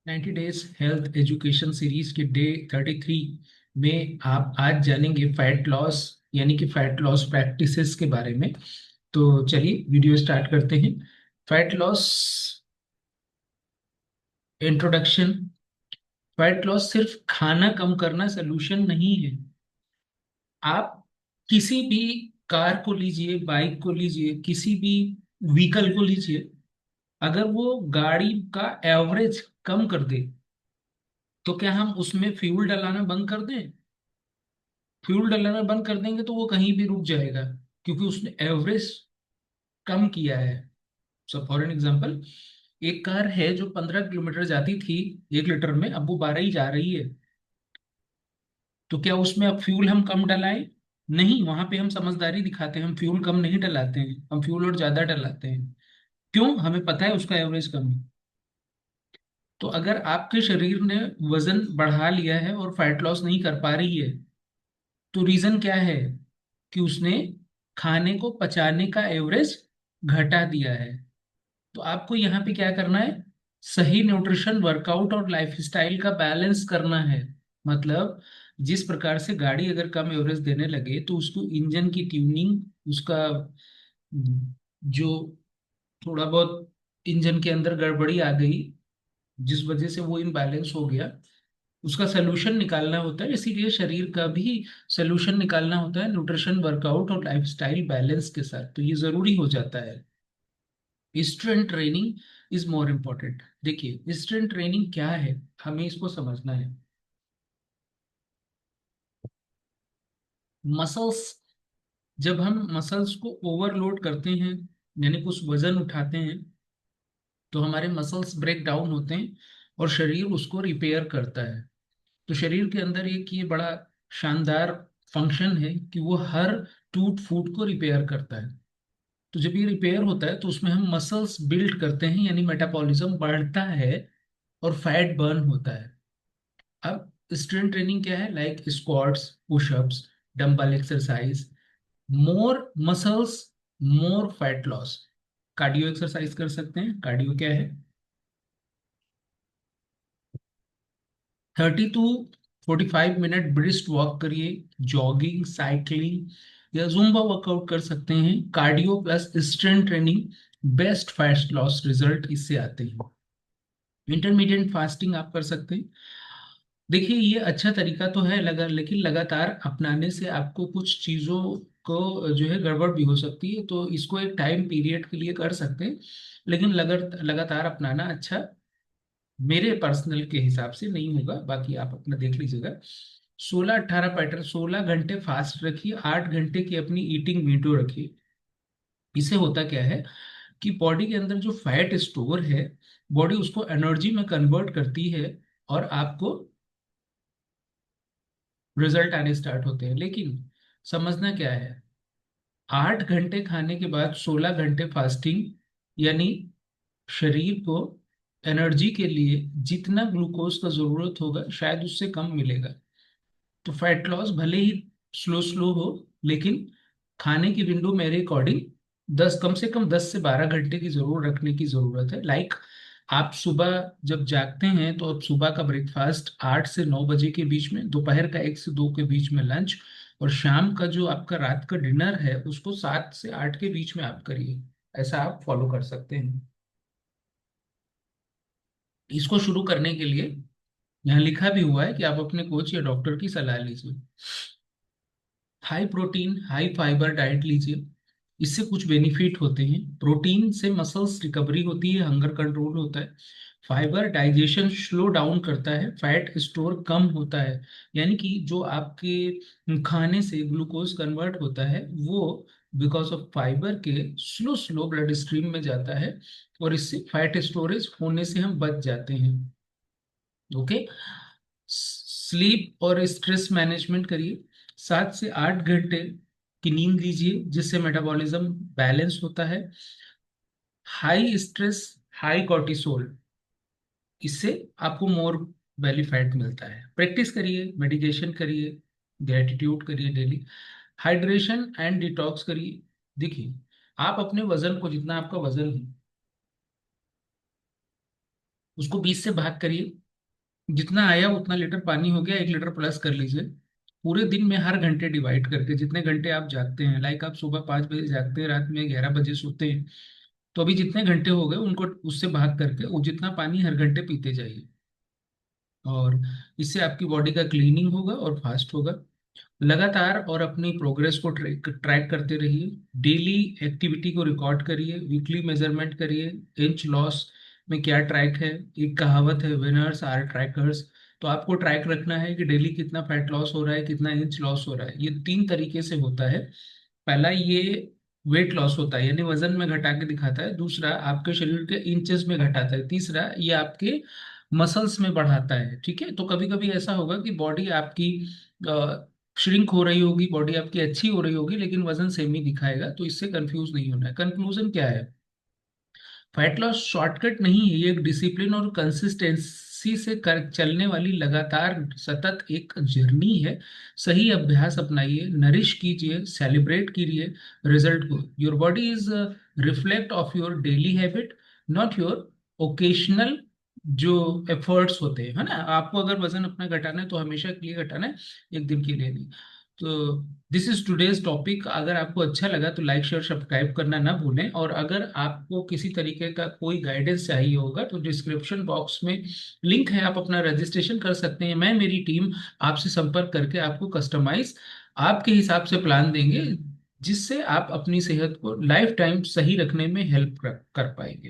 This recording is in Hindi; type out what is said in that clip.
90 डेज हेल्थ एजुकेशन सीरीज के डे 33 में आप आज जानेंगे फैट लॉस यानी कि फैट लॉस प्रैक्टिसेस के बारे में। तो चलिए वीडियो स्टार्ट करते हैं। Fat loss introduction. Fat loss सिर्फ खाना कम करना सलूशन नहीं है। आप किसी भी कार को लीजिए, बाइक को लीजिए, किसी भी व्हीकल को लीजिए, अगर वो गाड़ी का एवरेज कम कर दे तो क्या हम उसमें फ्यूल डलाना बंद कर दें? फ्यूल डलाना बंद कर देंगे तो वो कहीं भी रुक जाएगा, क्योंकि उसने एवरेज कम किया है। सो फॉर एन एग्जाम्पल, एक कार है जो 15 किलोमीटर जाती थी 1 लीटर में, अब वो 12 ही जा रही है। तो क्या उसमें अब फ्यूल हम कम डलाएं? नहीं, वहां पे हम समझदारी दिखाते हैं, हम फ्यूल कम नहीं डलाते हैं, हम फ्यूल और ज्यादा डलाते हैं। क्यों? हमें पता है उसका एवरेज कम है। तो अगर आपके शरीर ने वजन बढ़ा लिया है और फैट लॉस नहीं कर पा रही है, तो रीजन क्या है? कि उसने खाने को पचाने का एवरेज घटा दिया है। तो आपको यहाँ पे क्या करना है? सही न्यूट्रिशन, वर्कआउट और लाइफस्टाइल का बैलेंस करना है। मतलब जिस प्रकार से गाड़ी अगर कम एवरेज देने लगे तो उसको इंजन की ट्यूनिंग, उसका जो थोड़ा बहुत इंजन के अंदर गड़बड़ी आ गई, जिस वजह से वो इम्बैलेंस हो गया, उसका सोल्यूशन निकालना होता है। इसीलिए शरीर का भी सोल्यूशन निकालना होता है न्यूट्रिशन, वर्कआउट और लाइफस्टाइल बैलेंस के साथ। तो ये जरूरी हो जाता है। Strength training is more important. देखिए, स्ट्रेंथ ट्रेनिंग क्या है, हमें इसको समझना है। मसल्स, जब हम मसल्स को ओवरलोड करते हैं यानी कुछ वजन उठाते हैं, तो हमारे मसल्स ब्रेक डाउन होते हैं और शरीर उसको रिपेयर करता है। तो शरीर के अंदर एक ये बड़ा शानदार फंक्शन है कि वो हर टूट फूट को रिपेयर करता है। तो जब ये रिपेयर होता है तो उसमें हम मसल्स बिल्ड करते हैं, यानी मेटाबॉलिज्म बढ़ता है और फैट बर्न होता है। अब स्ट्रेंथ ट्रेनिंग क्या है? Like squats, pushups, dumbbell exercise, more muscles, more fat loss. Cardio exercise कर सकते हैं। कार्डियो क्या है? 30 to 45 मिनट ब्रिस्क वॉक करिए, जॉगिंग, साइकिलिंग या जुम्बा वर्कआउट कर सकते हैं। Cardio plus strength training, best fat loss result इससे आते हैं। इंटरमीडिएट फास्टिंग आप कर सकते हैं। देखिए, ये अच्छा तरीका तो है लेकिन लगातार अपनाने से आपको कुछ चीज़ों को जो है गड़बड़ भी हो सकती है। तो इसको एक टाइम पीरियड के लिए कर सकते हैं, लेकिन लगातार अपनाना अच्छा मेरे पर्सनल के हिसाब से नहीं होगा। बाकी आप अपना देख लीजिएगा। 16-18 पैटर्न, 16 घंटे फास्ट रखिए, 8 घंटे की अपनी ईटिंग विंडो रखिए। इससे होता क्या है कि बॉडी के अंदर जो फैट स्टोर है, बॉडी उसको एनर्जी में कन्वर्ट करती है और आपको रिजल्ट आने स्टार्ट होते हैं। लेकिन समझना क्या है, 8 घंटे खाने के बाद 16 घंटे फास्टिंग, यानी शरीर को एनर्जी के लिए जितना ग्लूकोज का जरूरत होगा शायद उससे कम मिलेगा। तो फैट लॉस भले ही स्लो स्लो हो, लेकिन खाने की विंडो मेरे अकॉर्डिंग 10, कम से कम 10 से 12 घंटे की जरूर रखने की जरूरत है। लाइक आप सुबह जब जागते हैं तो आप सुबह का ब्रेकफास्ट 8 से 9 बजे के बीच में, दोपहर का 1 से 2 के बीच में लंच, और शाम का जो आपका रात का डिनर है उसको 7 से 8 के बीच में आप करिए। ऐसा आप फॉलो कर सकते हैं। इसको शुरू करने के लिए यहाँ लिखा भी हुआ है कि आप अपने कोच या डॉक्टर की सलाह लीजिए। High protein high fibre diet लीजिए। इससे कुछ बेनिफिट होते हैं। प्रोटीन से मसल्स रिकवरी होती है, हंगर कंट्रोल होता है। फाइबर डाइजेशन स्लो डाउन करता है, फैट स्टोर कम होता है। यानी कि जो आपके खाने से ग्लूकोज कन्वर्ट होता है वो बिकॉज ऑफ फाइबर के स्लो स्लो ब्लड स्ट्रीम में जाता है, और इससे फैट स्टोरेज होने से हम बच जाते हैं। ओके। स्लीप और स्ट्रेस मैनेजमेंट करिए। 7 से 8 घंटे की नींद लीजिए, जिससे मेटाबॉलिज्म बैलेंस होता है। हाई स्ट्रेस, हाई कॉर्टिसोल, इससे आपको मोर बेली फैट मिलता है। प्रैक्टिस करिए, मेडिटेशन करिए, ग्रेटिट्यूड करिए डेली, हाइड्रेशन एंड डिटॉक्स करिए। देखिए, आप अपने वजन को, जितना आपका वजन है, उसको 20 से भाग करिए, जितना आया उतना लीटर पानी हो गया, 1 लीटर प्लस कर लीजिए। पूरे दिन में हर घंटे डिवाइड करके, जितने घंटे आप जागते हैं, लाइक आप सुबह 5 बजे जागते हैं, रात में 11 बजे सोते हैं, तो अभी जितने घंटे हो गए उनको उससे भाग करके वो जितना पानी हर घंटे पीते जाइए। और इससे आपकी बॉडी का क्लीनिंग होगा और फास्ट होगा। लगातार और अपनी प्रोग्रेस को ट्रैक ट्रैक करते रहिए। डेली एक्टिविटी को रिकॉर्ड करिए, वीकली मेजरमेंट करिए। इंच लॉस में क्या ट्रैक है? एक कहावत है, विनर्स आर ट्रैकर्स। तो आपको ट्रैक रखना है कि डेली कितना फैट लॉस हो रहा है, कितना इंच लॉस हो रहा है। ये 3 तरीके से होता है। पहला ये वेट लॉस होता है, यानी वजन में घटा के दिखाता है। दूसरा आपके शरीर के इंचेस में घटाता है। तीसरा ये आपके मसल्स में बढ़ाता है। ठीक है, तो कभी कभी ऐसा होगा कि बॉडी आपकी श्रिंक हो रही होगी, बॉडी आपकी अच्छी हो रही होगी, लेकिन वजन सेम ही दिखाएगा। तो इससे कंफ्यूज नहीं होना है। कंक्लूजन क्या है? फैट लॉस शॉर्टकट नहीं है, ये एक डिसिप्लिन और कंसिस्टेंसी से कर चलने वाली लगातार सतत एक जर्नी है। सही अभ्यास अपनाइए, नरिश कीजिए, सेलिब्रेट कीजिए रिजल्ट को। Your body is reflect of your daily habit, not your occasional जो एफर्ट्स होते हैं, है ना। आपको अगर वजन अपना घटाना है तो हमेशा के लिए घटाना है, एक दिन के लिए नहीं। तो दिस इज टुडेज टॉपिक। अगर आपको अच्छा लगा तो लाइक शेयर सब्सक्राइब करना ना भूलें। और अगर आपको किसी तरीके का कोई गाइडेंस चाहिए होगा तो डिस्क्रिप्शन बॉक्स में लिंक है, आप अपना रजिस्ट्रेशन कर सकते हैं। मैं, मेरी टीम आपसे संपर्क करके आपको कस्टमाइज आपके हिसाब से प्लान देंगे, जिससे आप अपनी सेहत को लाइफ टाइम सही रखने में हेल्प कर पाएंगे।